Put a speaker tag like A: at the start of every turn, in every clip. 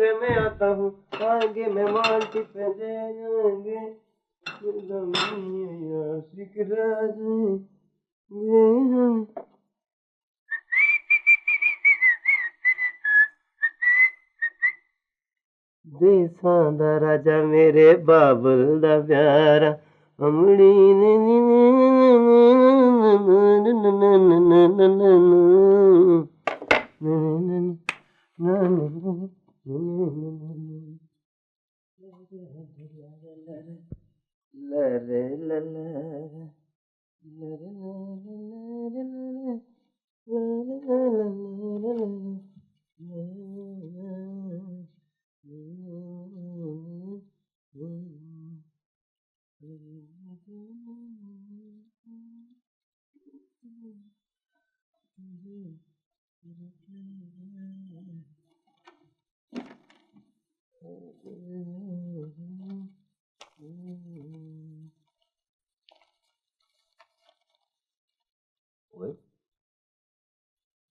A: कमरे में आता हूँ, आगे मेहमान टिपे दे जाएंगे, देसां दा राजा मेरे बाबल दा प्यारा अमड़ी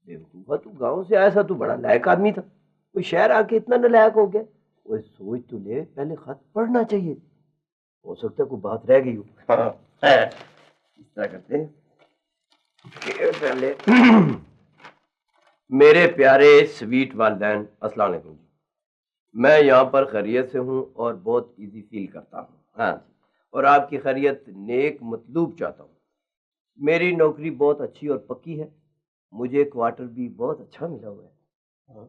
A: बेवकूफा, तू गांव से आया था, तू बड़ा लायक आदमी था, कोई शहर आके इतना नालायक हो गया। वो सोच तो ले, पहले खत पढ़ना चाहिए, हो सकता है कोई बात रह गई हो। इस तरह करते हैं पहले मेरे प्यारे स्वीट वालिदैन, अस्सलाम वालेकुम जी। मैं यहाँ पर खैरियत से हूँ और बहुत इजी फील करता हूँ। हाँ, और आपकी खैरियत नेक मतलूब चाहता हूँ। मेरी नौकरी बहुत अच्छी और पक्की है, मुझे क्वार्टर भी बहुत अच्छा मिला हुआ है। हाँ,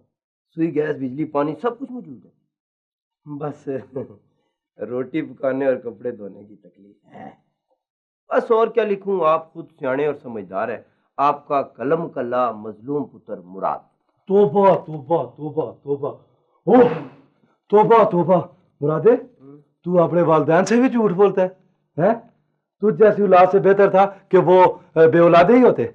A: सुई गैस बिजली पानी सब कुछ मौजूद है, बस रोटी पकाने और कपड़े धोने की तकलीफ है। बस और क्या लिखूं, आप खुद सियाने और समझदार हैं। आपका कलम कला मजलूम पुत्र मुराद।
B: तोबा तोबा तोबा तोबा, ओह तोबा तोबा। मुरादे, तू अपने वालिदैन से भी झूठ बोलता है, हैं? तुझ जैसी औलाद से बेहतर था कि वो बेऔलादे ही होते।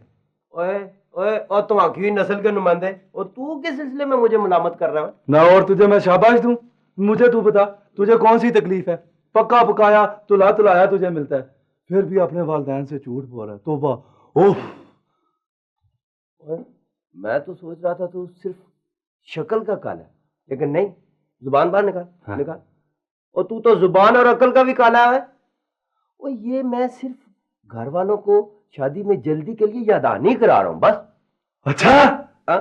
A: ओए ओए, और तुम्हारी नस्ल के नुमाइंदे, और तू किस सिलसिले में मुझे मुलामत कर रहा है
B: ना? और तुझे मैं शाबाश दूं? मुझे तू बता, तुझे कौन सी तकलीफ है? पक्का पकाया तुला तुलाया तुझे मिलता है, फिर भी अपने वालिदैन से झूठ बोल रहा है। तोबा। ओह,
A: मैं तो सोच रहा था तू सिर्फ शक्ल का काला है, लेकिन नहीं, जुबान बाहर निकाल। हाँ। निकाल। और तू तो जुबान और अकल का भी काला है। और ये मैं सिर्फ घर वालों को शादी में जल्दी के लिए यादानी करा रहा हूँ बस।
B: अच्छा।
A: हाँ,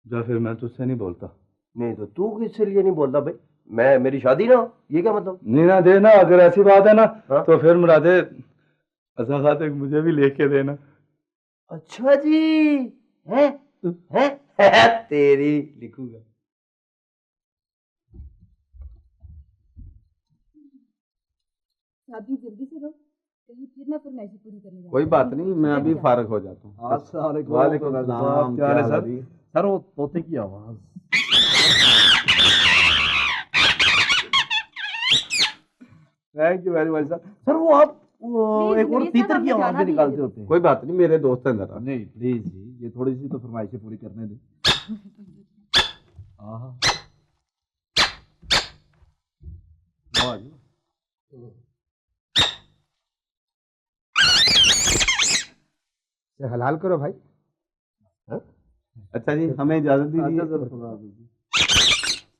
B: जा फिर मैं तुझसे नहीं बोलता।
A: नहीं तो तू किससे लिए नहीं बोलता भाई? मैं, मेरी शादी ना हो, ये क्या मतलब?
B: नहीं ना देना, अगर ऐसी बात है ना।
A: हाँ?
B: तो फिर मुरादे ऐसा खाते मुझे भी लेके देना।
A: अच्छा जी, है तेरी लिखूंगा।
C: अभी जल्दी से रो, कहीं फिर ना फरमाइश पूरी करने जाए।
D: कोई बात नहीं, मैं अभी फारग हो जाता हूँ।
B: वालेकुम अस्सलाम। क्या हाल है जी?
D: सर वो तोते की आवाज।
B: Thank you very much sir. Sir वो आप एक और तीतर की आवाज भी निकालते होते हैं।
D: कोई बात नहीं, मेरे दोस्त हैं जरा।
B: नहीं प्लीज जी, ये थोड़ी सी तो फरमाइशें पूरी करने दें। हाँ
D: हलाल करो भाई। हा? अच्छा जी, हमें इजाजत दीजिए।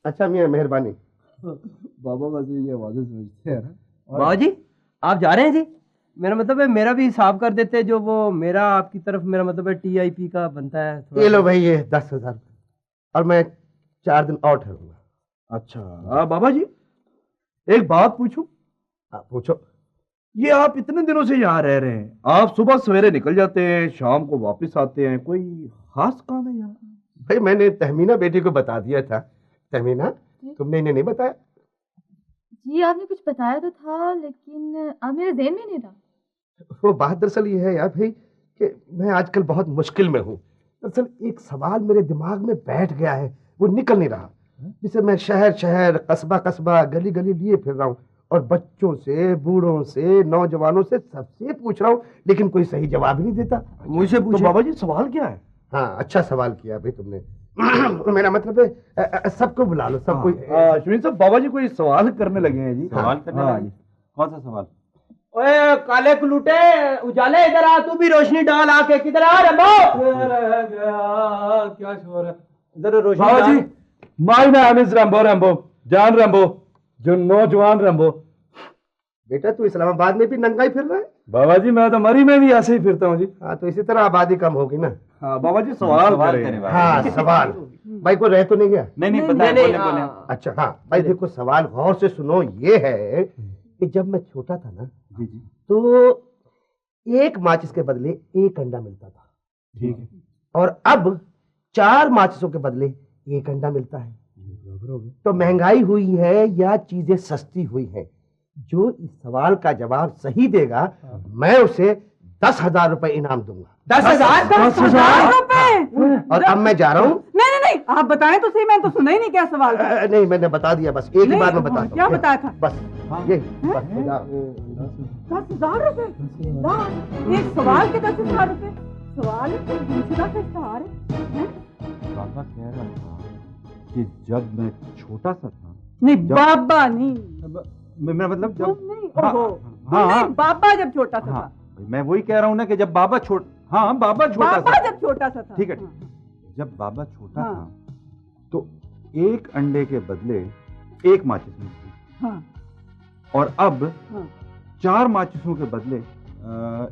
D: अच्छा मियां, मेहरबानी।
B: बाबा बस ये आवाजें समझते हैं ना।
A: बाबा जी, आप जा रहे हैं जी? मेरा मतलब है मेरा भी हिसाब कर देते, जो वो मेरा आपकी तरफ, मेरा मतलब है TIP का बनता है।
D: ये लो भाई, ये 10,000 और मैं 4 दिन और ठहरूंगा।
B: अच्छा बाबा जी, एक बात पूछूं?
D: पूछो।
B: ये आप इतने दिनों से यहाँ रह रहे हैं, आप सुबह सवेरे निकल जाते हैं, शाम को वापस आते हैं, कोई खास काम है यहाँ?
D: भाई मैंने तहमीना बेटी को बता दिया था। तहमीना, तुमने इन्हें नहीं बताया?
C: जी आपने कुछ बताया तो था, लेकिन अब मेरे ज़हन में नहीं था।
D: वो बात दरअसल ये है यार भाई कि मैं आजकल बहुत मुश्किल में हूँ। दरअसल एक सवाल मेरे दिमाग में बैठ गया है, वो निकल नहीं रहा। जिसे मैं शहर शहर, कस्बा कस्बा, गली गली लिए फिर रहा हूँ, और बच्चों से, बूढ़ों से, नौजवानों से सबसे पूछ रहा हूँ, लेकिन कोई सही जवाब ही नहीं देता।
B: मुझसे पूछो। तो बाबा जी सवाल क्या है?
D: हाँ, अच्छा सवाल किया भाई तुमने। मेरा मतलब है सबको बुला लो, सब कोई।
B: अश्विन साहब, बाबा जी कोई सवाल करने लगे हैं जी।
D: सवाल करने लगे?
B: कौन सा सवाल?
A: ओए काले कुलूटे, उजाले इधर आ, तू भी रोशनी डाल आके। किधर आ रमो?
B: क्या शोर है?
A: इधर Roshni
B: Baba ji, my name is Rambo Rambo, John Rambo, जो नौजवान रैम्बो।
D: बेटा तू इस्लामाबाद में भी नंगा ही फिर रहा है?
B: बाबा जी मैं तो मरी में भी ऐसे ही फिरता हूँ जी।
D: हाँ तो इसी तरह आबादी कम होगी ना।
B: हाँ बाबा जी सवाल करें।
D: हाँ सवाल भाई को रह तो नहीं गया?
B: नहीं पता बोले।
D: अच्छा हाँ भाई देखो सवाल गौर से सुनो, ये है कि जब मैं छोटा था ना तो एक माचिस के बदले एक अंडा मिलता था,
B: ठीक है,
D: और अब 4 माचिसों के बदले एक अंडा मिलता है। तो महंगाई हुई है या चीजें सस्ती हुई है? जो इस सवाल का जवाब सही देगा मैं उसे 10,000 रुपए इनाम दूंगा।
E: 10,000 रुपए?
D: और अब मैं जा रहा हूँ।
E: नहीं आप बताएं तो सही, मैंने तो सुना ही नहीं क्या सवाल था।
D: नहीं मैंने बता दिया, बस एक ही बार में बताता हूँ।
E: क्या बताया था?
D: बस ये बस
E: 10,000 रुपए? एक सवाल के 10,000 रुपए? सवाल गुमशुदा का इश्तेहार है?
F: बाबा कह रहा था कि जब मैं छोटा सा था।
E: नहीं बाबा नहीं,
F: मेरा मतलब जब
E: तुम नहीं, ओहो
F: हाँ,
E: तुम नहीं, बाबा जब छोटा सा
F: हाँ,
E: था।
F: मैं वही कह रहा हूँ ना कि जब बाबा बाबा छोटा
E: बाबा
F: था,
E: जब छोटा सा था।
F: ठीक है,
E: हाँ।
F: जब बाबा छोटा
E: हाँ।
F: था तो एक अंडे के बदले एक माचिस मिलती,
E: हाँ।
F: और अब
E: हाँ।
F: 4 माचिसों के बदले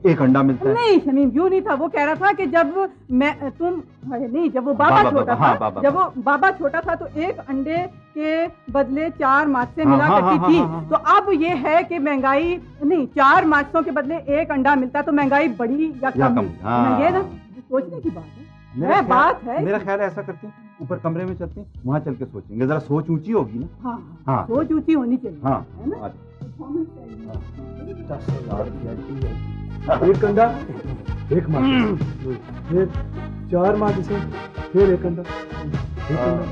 F: एक अंडा मिलता है।
E: नहीं शमीम यूं नहीं था, वो कह रहा था कि जब मैं तुम नहीं जब वो बाबा छोटा था, जब वो बाबा छोटा था तो एक अंडे के बदले 4 माचिसें मिला करती थी। तो अब ये है कि महंगाई नहीं, 4 माचिसों के बदले एक अंडा मिलता है, तो महंगाई बढ़ी या कम? ये ना सोचने की बात है।
F: मेरा ख्याल है ऐसा करते हैं, ऊपर कमरे में चलते हैं, वहाँ चल के सोचेंगे, जरा सोच ऊंची होगी ना।
E: हाँ सोच ऊंची होनी चाहिए।
F: हाँ
E: है ना?
D: 10,000
B: एक अंडा एक माचिस, फिर 4 माचिसें, फिर एक अंडा, एक अंडा।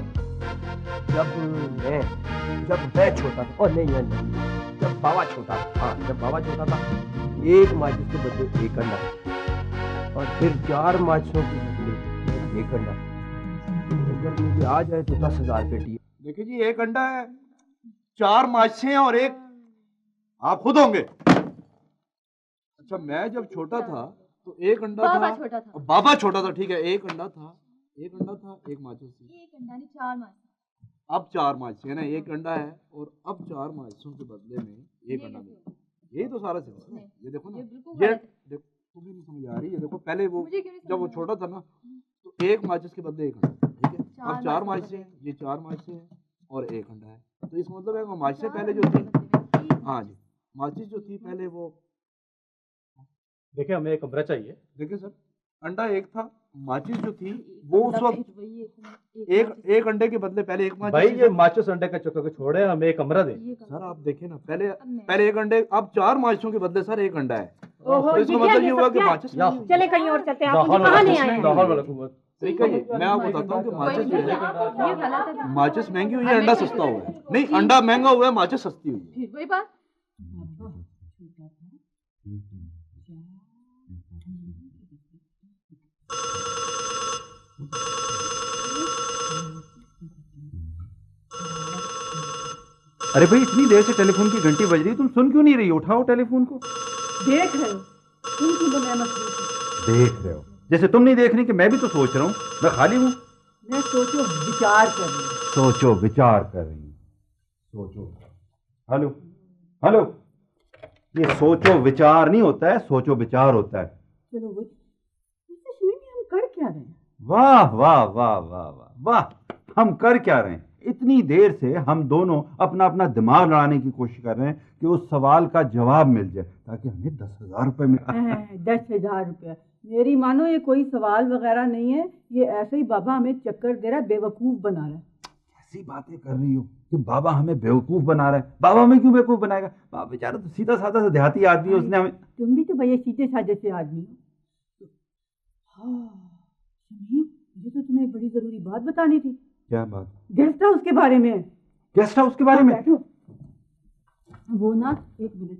A: जब मैं छोटा था, और नहीं जब बाबा छोटा था, हाँ जब बाबा छोटा था एक माचिस के बदले एक अंडा, और फिर 4 माचिसों के बदले एक अंडा। अगर मुझे आ जाए तो 10,000 पेटी।
G: देखिए जी, एक अंडा है, 4 माचिसें और एक आप खुद होंगे। अच्छा मैं जब छोटा था तो एक अंडा
C: बाबा
G: था,
C: छोटा था।
G: बाबा छोटा था, ठीक है, एक अंडा था एक माचिस थी।
C: एक अंडा नहीं 4 माचिस।
G: अब 4 माचिसें है ना, एक अंडा है और अब 4 माचिसों के बदले में एक अंडा मिलता है। यही तो सारा सिलसिला है। ये देखो ना, ये देखो तुम्हें नहीं समझ आ रही है। देखो पहले वो जब वो छोटा था ना तो एक माचिस के बदले एक अंडा, ठीक है। अब 4 माचिसें, ये 4 माचिसें हैं और एक अंडा है। तो इस मतलब है वो माचिसें पहले जो थी, हाँ जी माचिस जो थी पहले वो,
B: देखिए हमें एक कमरा चाहिए।
G: देखिए सर, अंडा एक था, माचिस जो थी वो उस वक्त एक अंडे के बदले पहले एक माचिस।
B: भाई ये माचिस अंडे का चक्कर को छोड़े, हमें एक कमरा दें।
G: सर आप देखें ना, पहले एक अंडे, अब 4 माचिसों के बदले सर एक अंडा है।
E: ओहो,
G: तो इसका मतलब ये हुआ कि माचिस
E: चले कहीं और चलते हैं, आप मुझे कहाँ नहीं आए?
G: ठीक है, मैं आपको बताता हूँ कि माचिस जो है, माचिस महंगी हुई है, अंडा सस्ता हुआ है। नहीं, अंडा महंगा हुआ है, माचिस सस्ती हुई है।
C: फिर वही बात।
F: अरे भाई इतनी देर से टेलीफोन की घंटी बज रही है, तुम सुन क्यों नहीं रही? उठाओ टेलीफोन को।
E: देख रहे हो तुम मैं मत
F: देख रहे हो जैसे तुम नहीं देख रही कि मैं भी तो सोच रहा हूँ, मैं खाली हूँ।
E: मैं सोचो विचार कर रही हूँ।
F: सोचो विचार कर रही हूँ, सोचो। हेलो हेलो, ये सोचो विचार नहीं होता है, सोचो विचार होता है।
E: चलो वो हम कर क्या रहे हैं?
F: वाह वाह वाह वाह वाह वाह, हम कर क्या रहे हैं? इतनी देर से हम दोनों अपना अपना दिमाग लड़ाने की कोशिश कर रहे हैं कि उस सवाल का जवाब मिल जाए ताकि हमें 10,000 रुपए मिले।
E: 10,000 रुपया? मेरी मानो ये कोई सवाल वगैरह नहीं है, ये ऐसे ही बाबा हमें चक्कर दे रहा है, बेवकूफ बना रहा है।
F: ऐसी बातें कर रही हो कि बाबा हमें बेवकूफ बना रहा है। बाबा हमें क्यों बेवकूफ बनाएगा? बाबा बेचारा तो सीधा साधा सा देहाती आदमी है, उसने हमें।
E: तुम भी तो भैया सीधे साधे से आदमी हो। हाँ मुझे तो तुम्हें एक बड़ी जरूरी बात बतानी थी।
F: क्या बात?
E: गेस्ट हाउस के बारे में।
F: गेस्ट हाउस के बारे में?
E: वो ना, एक मिनट,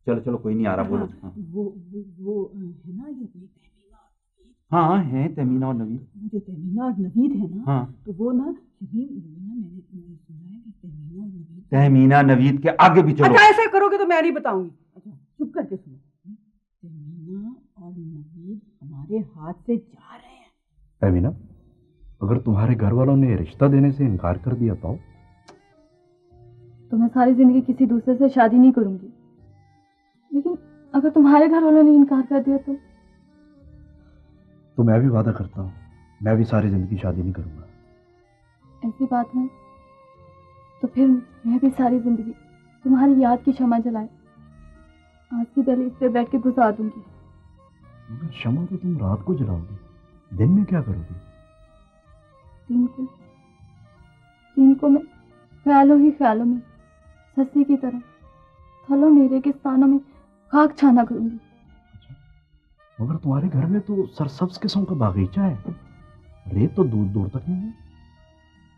F: चलो चलो कोई नहीं आ रहा, बोलो।
E: वो है ना ये
F: हाँ है तहमीना और नवीद।
E: जो तहमीना और नवीद है ना,
F: हाँ
E: तो वो ना मैंने सुना है कि तहमीना और नवीद,
F: तहमीना नवीद के आगे भी चलो।
E: अच्छा ऐसे करोगे तो मैं नहीं बताऊंगी। अच्छा चुप करके सुनो, तहमीना और नवीद हमारे हाथ से जा रहे हैं।
F: तहमीना
B: अगर तुम्हारे घर वालों ने रिश्ता देने से इनकार कर दिया
C: तो मैं सारी जिंदगी किसी दूसरे से शादी नहीं करूंगी। लेकिन अगर तुम्हारे घर वालों ने इनकार कर दिया
B: तो मैं भी वादा करता हूँ, मैं भी सारी जिंदगी शादी नहीं करूंगा।
C: ऐसी बात है तो फिर मैं भी सारी जिंदगी तुम्हारी याद की क्षमा जलाए आज की दहलीज पे बैठ के गुजार दूंगी।
B: मगर क्षमा तो तुम रात को जलाओगी, दिन में क्या करोगी?
C: दिन को मैं ख्यालों ही ख्यालों में सस्सी की तरह थलों मेरे के स्थानों में खाक छाना करूंगी।
B: मगर तुम्हारे घर में तो सरसब्ज किस्म का बागीचा है, रेत तो दूर दूर तक नहीं है।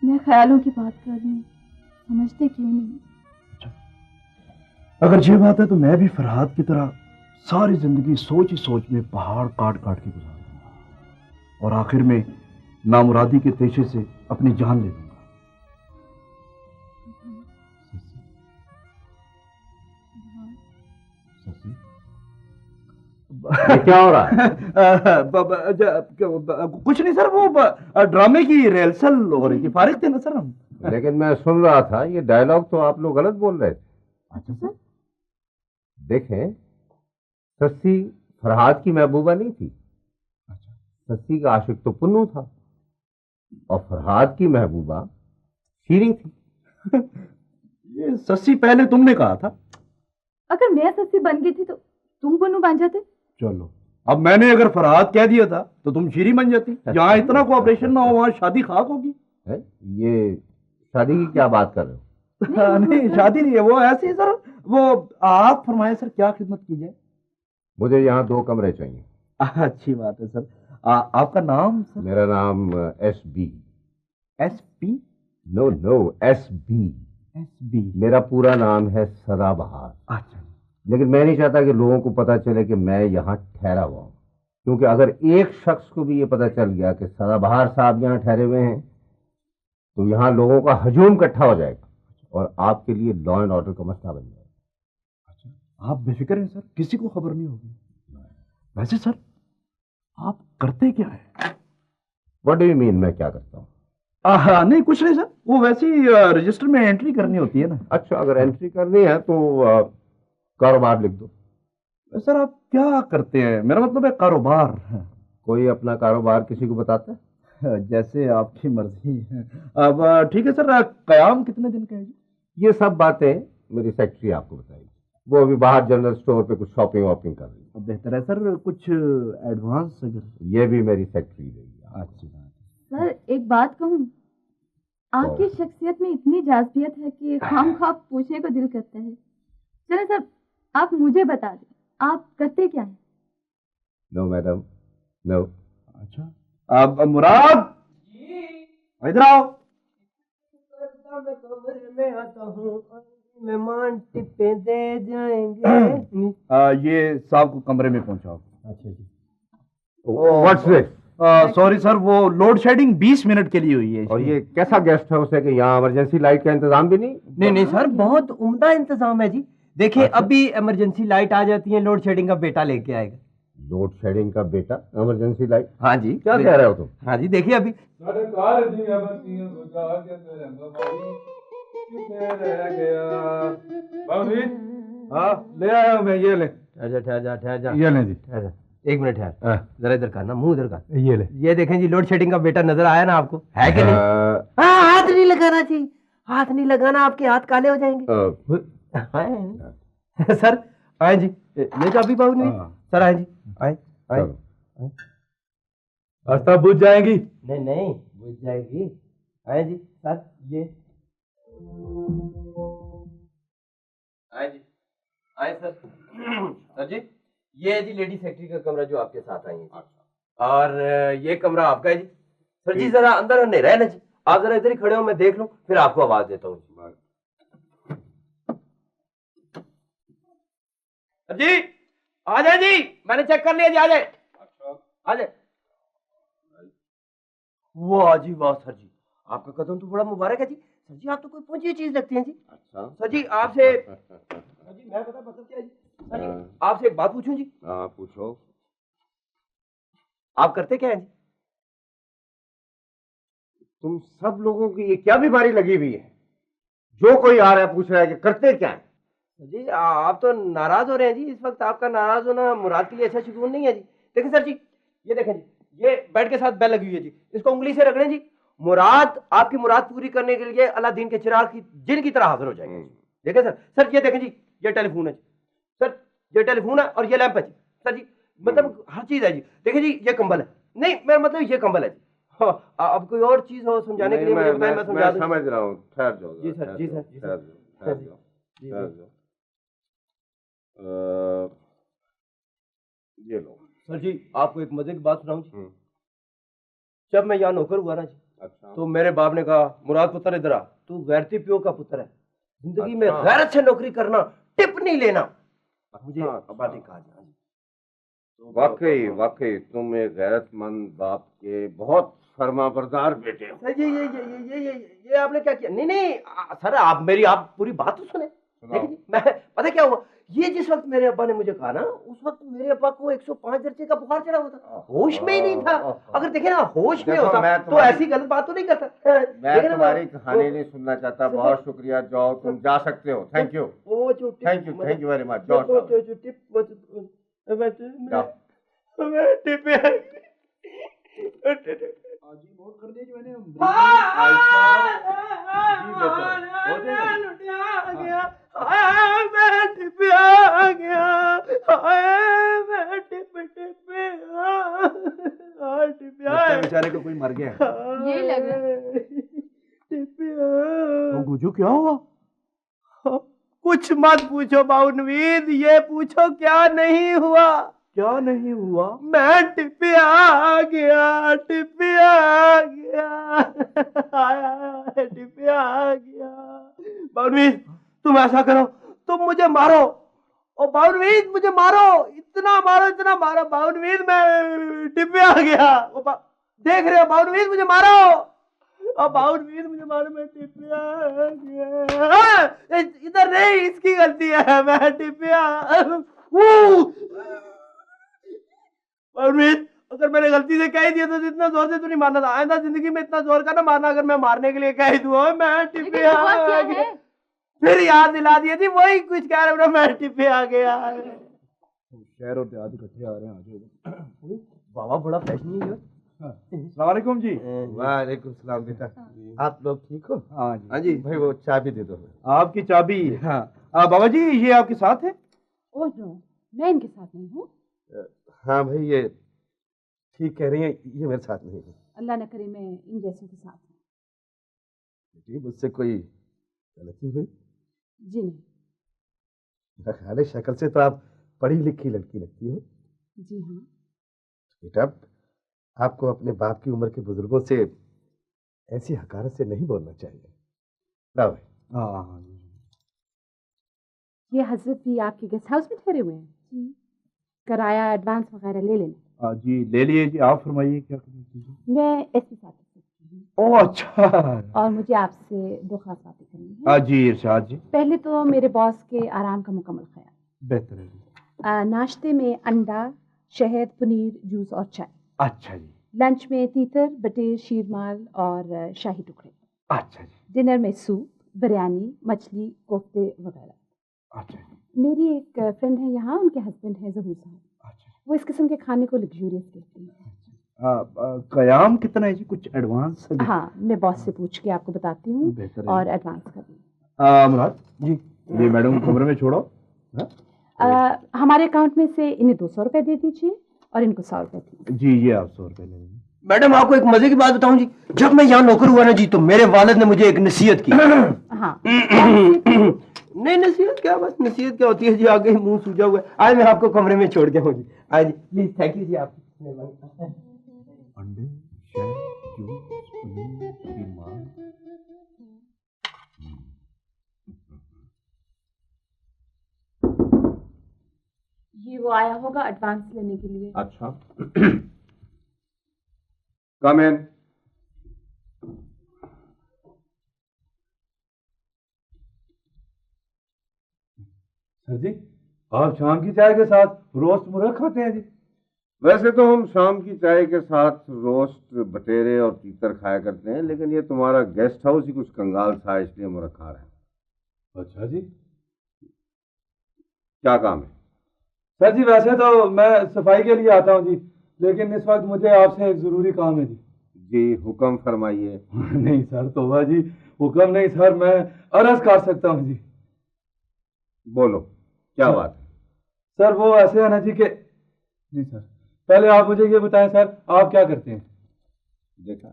C: मैं ख्यालों की बात कर रही हूँ, समझते क्यों नहीं?
B: अच्छा, अगर ये बात है तो मैं भी फरहाद की तरह सारी जिंदगी सोच ही सोच में पहाड़ काट काट के गुजार दूंगा और आखिर में नामुरादी के पेशे से अपनी जान ले लूंगा।
A: ये क्या हो रहा है?
F: कुछ नहीं सर, वो ड्रामे की रिहर्सल हो रही थी, फारिग थे ना सर हम।
A: लेकिन मैं सुन रहा था ये डायलॉग तो आप लोग गलत बोल रहे थे।
B: अच्छा सर,
A: देखें, सस्सी फरहाद की महबूबा नहीं थी। सस्सी का आशिक तो पुन्नू था और फरहाद की महबूबा शीरी थी।
F: ये सस्सी पहले तुमने कहा था।
C: अगर मैं सस्सी बन गई थी तो तुम पुन्नू बन जाते।
F: चलो, अब मैंने अगर फरहाद कह दिया था तो तुम शीरी बन जाती। जहाँ इतना कोऑपरेशन ना हो वहाँ शादी खाक होगी।
A: ये शादी की क्या बात कर रहे हो?
F: नहीं शादी नहीं है, वो ऐसे ही सर। वो आप फरमाए सर, क्या खिदमत की जाए?
A: मुझे यहाँ 2 कमरे चाहिए।
F: अच्छी बात है सर। आपका नाम सर?
A: मेरा नाम SB।
F: SP?
A: No SB। मेरा पूरा नाम है सदाबहार।
F: अच्छा।
A: लेकिन मैं नहीं चाहता कि लोगों को पता चले कि मैं यहाँ ठहरा हुआ हूँ, क्योंकि अगर एक शख्स को भी ये पता चल गया कि सदाबहार साहब यहाँ ठहरे हुए हैं तो यहाँ लोगों का हजूम इकट्ठा हो जाएगा और आपके लिए लॉ एंड ऑर्डर का मसला बन जाएगा।
B: अच्छा, आप बेफिक्र हैं सर, किसी को खबर नहीं होगी। वैसे सर, आप करते क्या है?
A: व्हाट डू यू मीन, मैं क्या करता हूँ?
F: नहीं कुछ नहीं सर, वो वैसे ही रजिस्टर में एंट्री करनी होती है ना।
A: अच्छा, अगर एंट्री करनी है तो कारोबार लिख दो।
F: सर आप क्या करते हैं? मेरा मतलब है कारोबार।
A: कोई अपना कारोबार किसी को बताता है?
F: जैसे आपकी मर्जी है। अब ठीक है सर, कयाम कितने दिन का है जी?
A: ये सब बातें मेरी सेक्रेटरी आपको बताएगी। वो अभी बाहर जनरल स्टोर पे कुछ शॉपिंग वॉपिंग कर रही है।
F: बेहतर है सर, कुछ एडवांस अगर।
A: ये भी मेरी सेक्रेटरी देगी।
F: अच्छी बात।
C: सर एक बात कहूँ, आपकी शख्सियत में इतनी जाज़बियत है कि खामख्वाह पूछने को दिल करता है। चले सर, आप मुझे बता दें, आप करते क्या हैं?
A: No madam, no.
F: अच्छा, अब मुराद इधर आओ।
A: मैं आता हूँ, मेहमान टिप्पे दे जाएंगे।
F: ये साहब को कमरे में पहुंचाओ।
A: अच्छा जी। What's this?
F: सॉरी सर, वो लोड शेडिंग 20 मिनट के लिए हुई है।
A: और ये कैसा गेस्ट हाउस है कि यहाँ इमरजेंसी लाइट का इंतजाम भी नहीं?
H: नहीं सर, बहुत उम्दा इंतजाम है जी। देखिए
A: अच्छा?
H: अभी इमरजेंसी लाइट आ जाती है, लोड शेडिंग का बेटा लेके आएगा।
A: लोड शेडिंग का बेटा इमरजेंसी लाइट?
H: हाँ जी।
A: क्या कह रहे हो तुम?
H: हाँ जी, देखिए अभी
F: हाँ ले आया मैं, ये ले।
H: ठहर जा।
F: ये ले जी।
H: एक मिनट ठहर, जरा इधर करना, मुंह इधर कर।
F: ये ले।
H: ये देखें जी, लोड शेडिंग का बेटा नजर आया ना आपको? है कि नहीं? हाँ, हाथ नहीं लगाना जी, हाथ नहीं लगाना, आपके हाथ काले हो जाएंगे। सर आए जी, ये चाबी बाबू नहीं। सर आए जी, आए आए।
B: रास्ता बुझ जाएगी।
H: नहीं बुझ जाएगी। आए जी सर, ये आए जी, आए सर। सर जी, ये है जी लेडी सेक्रेटरी का कमरा जो आपके साथ आई है। और ये कमरा आपका है जी। सर जी जरा अंदर अंधेरा है ना जी, आप जरा इधर ही खड़े हो, मैं देख लूं फिर आपको आवाज देता हूँ। सर जी आ जाए जी, मैंने चेक कर लिया जी, आ जाए। आ जाए। वाह जी वाह सर जी, आपका कदम तो बड़ा मुबारक है जी। सर जी आप तो कोई पहुंची चीज लगती हैं जी।
A: अच्छा
H: सर जी आपसे सर जी मैं पता मतलब क्या है जी, सर जी आपसे एक बात पूछूं जी।
A: हाँ पूछो।
H: आप करते क्या हैं जी?
I: तुम सब लोगों की ये क्या बीमारी लगी हुई है? जो कोई आ रहा है पूछ रहा है कि करते क्या है?
H: जी आप तो नाराज हो रहे हैं जी। इस वक्त आपका नाराज होना मुराद के लिए अच्छा सुकून नहीं है जी। देखिए सर जी, ये देखें जी, ये बेड के साथ बेल लगी हुई है जी, इसको उंगली से रगड़ें जी। मुराद, आपकी मुराद पूरी करने के लिए अलादीन के चिराग की जिन की तरह हाजिर हो जाएंगे। देखें सर, सर ये देखें जी, ये टेलीफोन है जी सर, ये टेलीफोन है और ये लैंप है जी सर जी, मतलब हर चीज है जी। देखिए जी, ये कंबल है, नहीं मेरा मतलब ये कंबल है जी। हाँ, अब कोई और चीज हो समझाने के लिए मुझे बताएं, मैं समझा दूं।
I: समझ रहा हूँ, ठहर जाओ
H: जी सर, जी सर, जी सर,
I: ठहर जाओ। ये लो
H: सर जी, आपको एक मजे की बात सुनाऊं जी। जब मैं यहाँ नौकर हुआ ना जी,
I: अच्छा,
H: तो मेरे बाप ने कहा, मुराद पुत्र इधर आ, तू गैरती प्यो का पुत्र है, जिंदगी में गैरत से नौकरी करना, टिप नहीं लेना। मुझे अब्बा ने कहा जी।
I: वाकई वाकई तुम एक गैरतमंद बाप के बहुत फरमाबरदार बेटे हो।
H: सर ये आपने क्या किया? नहीं नहीं सर, आप पूरी बात तो सुने। देखिए जी, मैं पता क्या हुआ, ये जिस वक्त मेरे अब्बा ने मुझे कहा ना, उस वक्त मेरे अब्बा को 105 दर्जे का बुखार चढ़ा हुआ था, होश में ही नहीं था। अगर देखे ना, होश में होता तो ऐसी गलत बात तो नहीं करता।
I: मैं तुम्हारी कहानी नहीं सुनना चाहता। बहुत शुक्रिया, जाओ तुम जा सकते हो। Thank you, thank you very much. जाओ
G: नोट कर दिया मैंने। बेचारे को कोई मर गया।
C: ये लगा
G: तो गुजू क्या हुआ?
H: कुछ मत पूछो बाबू नवीद, ये पूछो क्या नहीं हुआ।
G: क्या नहीं हुआ?
H: मैं टिपिया आ गया, टिपिया आ गया, टिपिया आ गया। बाबूनवीद तुम ऐसा करो, तुम मुझे मारो। ओ बाबूनवीद मुझे मारो, इतना मारो बाबूनवीद, मैं टिपिया आ गया। देख रहे हो बाबूनवीद, मुझे मारो। और बाबूनवीद मुझे मारो, मैं टिपिया आ गया। इधर नहीं, इसकी गलती है, मैं टिपिया। बाबूनवीद अगर मैंने गलती से कह दिया तो इतना जोर से तो नहीं मारना था। आइंदा जिंदगी में इतना जोर का ना मारना, अगर मैं मारने के लिए कह दूं मैं टिपिया आ गया। फिर याद दिला दिया थी, वही कुछ कह रहे हो, मैं टिपिया आ गया।
G: शहर और देहात इकट्ठे आ रहे हैं आज।
H: बाबा बड़ा फैशन है।
G: अस्सलामुअलैकुम जी।
D: वालेकुम सलाम बेटा, आप लोग ठीक हो?
G: हाँ जी।
D: हाँ जी भाई, वो चाबी दे दो।
G: आपकी चाबी? हाँ। बाबा जी ये आपके साथ है?
E: ओह नो, मैं इनके साथ नहीं हूँ।
D: हाँ भाई, ये ठीक कह रही है, ये मेरे साथ नहीं है।
E: अल्लाह न करे मैं इन जैसों के साथ हूँ।
D: मुझसे कोई गलती हुई?
E: जी नहीं।
D: मेरा ख्याल है शक्ल से तो आप पढ़ी लिखी लड़की लगती हो।
E: जी हाँ।
D: बेटा, आपको अपने बाप की उम्र के बुजुर्गों से ऐसी हकारत से नहीं बोलना चाहिए। लाओ भाई।
G: हाँ।
E: ये हजरत भी आपके गेस्ट हाउस में ठहरे हुए हैं? जी। किराया एडवांस वगैरह ले लेना।
G: जी ले लिए जी। आप फरमाइए क्या करना चाहिए?
E: मैं ऐसी बात सकती हूँ।
G: ओह अच्छा।
E: और मुझे आपसे दो खास बातें करनी है।
G: जी इरशाद जी।
E: पहले तो मेरे बॉस के आराम का मुकम्मल ख्याल।
G: बेहतर है जी।
E: नाश्ते में अंडा, शहद, पनीर, जूस और चाय।
G: अच्छा जी।
E: लंच में तीतर, बटेर, शीरमाल और शाही टुकड़े।
G: अच्छा जी।
E: डिनर में सूप, बिरयानी, मछली, कोफ्ते वगैरह।
G: अच्छा जी।
E: मेरी एक फ्रेंड है यहाँ, उनके हस्बैंड हैं ज़हूर साहब।
G: अच्छा।
E: वो इस किस्म के खाने को लग्जूरियस कहते हैं।
G: कयाम कितना है जी? कुछ एडवांस?
E: हाँ, मैं बॉस से पूछ के आपको बताती हूँ और एडवांस कर दूँ।
G: मुराद जी, ये मैडम को कमरे में छोड़ो।
E: हमारे अकाउंट में से इन्हें 200 रुपए दे दीजिए और इनको 100 रुपए दीजिए।
G: जी ये आप 100 रुपए ले लीजिए।
H: मैडम आपको एक मजे की बात बताऊं जी, जब मैं यहाँ नौकर हुआ ना जी, तो मेरे वालिद ने मुझे एक नसीहत की।
E: हाँ।
H: नहीं नसीहत क्या, बस नसीहत क्या होती है जी, आगे मुंह सूजा हुआ है। आज मैं आपको कमरे में छोड़ गया हूँ जी। आज जी प्लीज, थैंक यू जी आपकी।
F: अंडे, शहद, जूस, पनीर, शीरमाल।
E: ये वो आया होगा एडवांस लेने के लिए।
I: अच्छा। कम इन।
B: सर जी, आप शाम की चाय के साथ रोस्ट मुर्गा खाते हैं जी?
I: वैसे तो हम शाम की चाय के साथ रोस्ट, बटेरे और तीतर खाया करते हैं, लेकिन ये तुम्हारा गेस्ट हाउस ही कुछ कंगाल था, इसलिए हम रखा रहे।
B: अच्छा जी,
I: क्या काम है?
B: सर जी वैसे तो मैं सफाई के लिए आता हूँ जी, लेकिन इस वक्त मुझे आपसे एक जरूरी काम है जी।
I: जी हुक्म फरमाइए।
B: नहीं सर, तौबा जी, हुक्म नहीं सर, मैं अर्ज कर सकता हूँ जी।
I: बोलो क्या बात है?
B: सर वो ऐसे है ना जी के, नहीं सर पहले आप मुझे ये बताएं सर, आप क्या करते हैं?
I: देखा,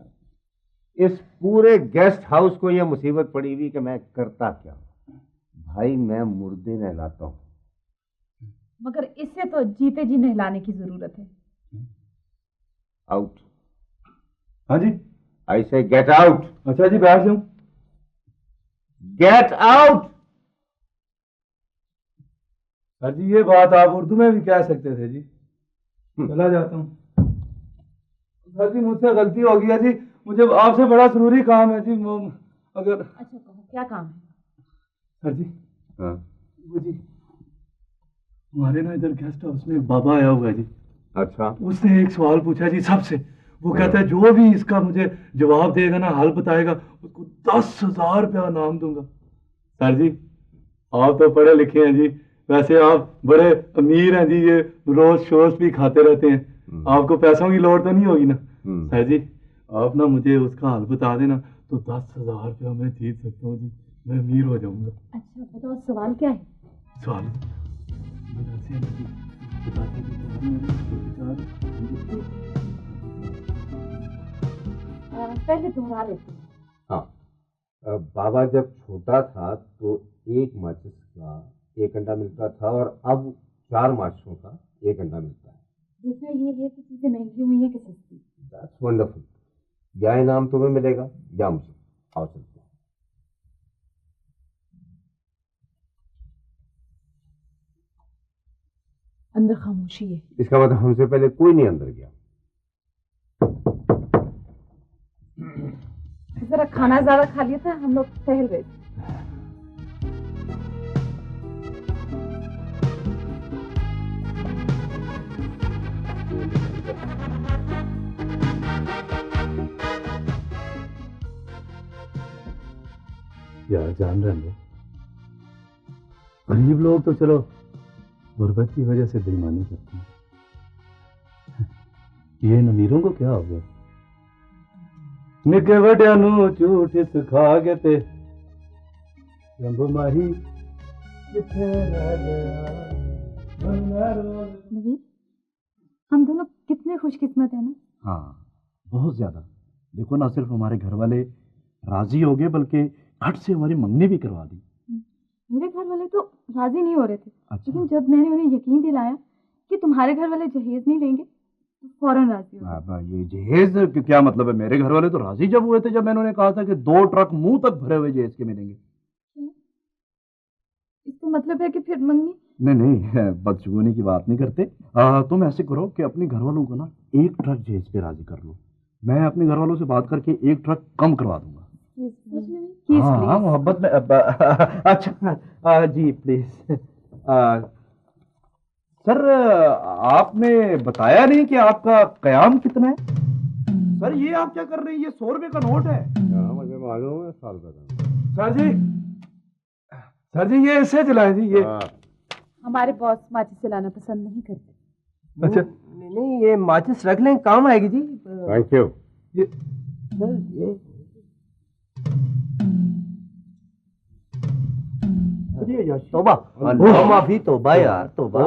I: इस पूरे गेस्ट हाउस को यह मुसीबत पड़ी हुई कि मैं करता क्या हूं। भाई मैं मुर्दे नहलाता हूं।
J: मगर इससे तो जीते जी नहलाने की जरूरत है।
I: आउट।
B: हाँ जी,
I: आई से गेट आउट।
B: अच्छा जी, बैठ जाऊं?
I: Get out.
B: सर जी ये बात आप उर्दू में भी कह सकते थे जी। चला जाता हूँ। सर जी मुझसे गलती हो गई है जी, मुझे आपसे बड़ा जरूरी काम है जी। अगर
J: अच्छा कहो, क्या काम है?
B: सर जी,
I: हाँ
B: वो जी हमारे ना इधर गेस्ट हाउस में एक बाबा आया हुआ है जी।
I: अच्छा।
B: उसने एक सवाल पूछा जी सबसे, वो कहता है जो भी इसका मुझे जवाब देगा ना, हल बताएगा, उसको 10,000 रुपया नाम दूंगा। सर जी आप तो पढ़े लिखे हैं जी, वैसे आप बड़े अमीर हैं जी, ये रोज शोज भी खाते रहते हैं, आपको पैसों की लोड़ तो नहीं होगी ना? सर जी आप ना मुझे उसका हल बता देना तो 10,000 रुपया मैं जीत सकता हूँ जी, मैं अमीर हो जाऊंगा।
J: अच्छा बताओ सवाल क्या है?
B: सवाल
J: पहले दोहरा लेते हैं।
I: हाँ, बाबा जब छोटा था तो एक माचिस का एक अंडा मिलता था, और अब 4 माचिसों का एक अंडा मिलता है।
J: दूसरा ये है कि चीजें महंगी हुई है कि सस्ती?
I: That's wonderful. या इनाम तुम्हें मिलेगा या मुझे। आओ चलते हैं।
J: अंदर खामोशी है।
I: इसका मतलब हमसे पहले कोई नहीं अंदर गया।
J: जरा खाना ज्यादा खा लिया था, हम लोग टहल गए।
B: यार जान रहे हैं, गरीब लोग तो चलो गुर्बत की वजह से बेईमानी करते हैं, ये अमीरों को क्या हो गया? निके वड्या नू झूठ सिखा के ते रंब माही किथे रह गया।
C: नवीन, हम दोनों कितने खुशकिस्मत है ना।
F: हाँ बहुत ज्यादा। देखो ना, सिर्फ हमारे घर वाले राजी हो गए, बल्कि हट से हमारी मंगनी भी करवा दी।
C: मेरे घर वाले तो राजी नहीं हो रहे थे।
F: अच्छा।
C: लेकिन जब मैंने उन्हें यकीन दिलाया कि तुम्हारे घर वाले जहेज नहीं लेंगे तो फौरन राजी हो गए।
F: ये जहेज क्या मतलब है? मेरे घर वाले तो राजी जब हुए थे, जब मैंने उन्हें कहा था कि 2 ट्रक मुंह तक भरे हुए जहेज के मिलेंगे।
C: इसका मतलब है कि फिर मंगनी?
F: नहीं, बदशगुनी की बात नहीं करते। तुम ऐसे करो कि अपने घर वालों को ना 1 ट्रक जहेज पे राजी कर लो, मैं अपने घर वालों से बात करके 1 ट्रक कम करवा दूंगा। हाँ मोहब्बत में। अच्छा जी प्लीज। सर आपने बताया नहीं कि आपका कयाम कितना है? सर ये आप क्या कर रहे हैं? ये 100 रुपए का नोट है।
I: मुझे मालूम है 100 रुपए का।
B: सर जी ये इससे चलाएं जी। ये
J: हमारे बॉस माचिस चलाना पसंद नहीं करते।
B: अच्छा
H: नहीं, ये माचिस रख लें, काम आएगी जी।
I: Thank you.
H: ये तौबा, माफी, तौबा यार, तौबा।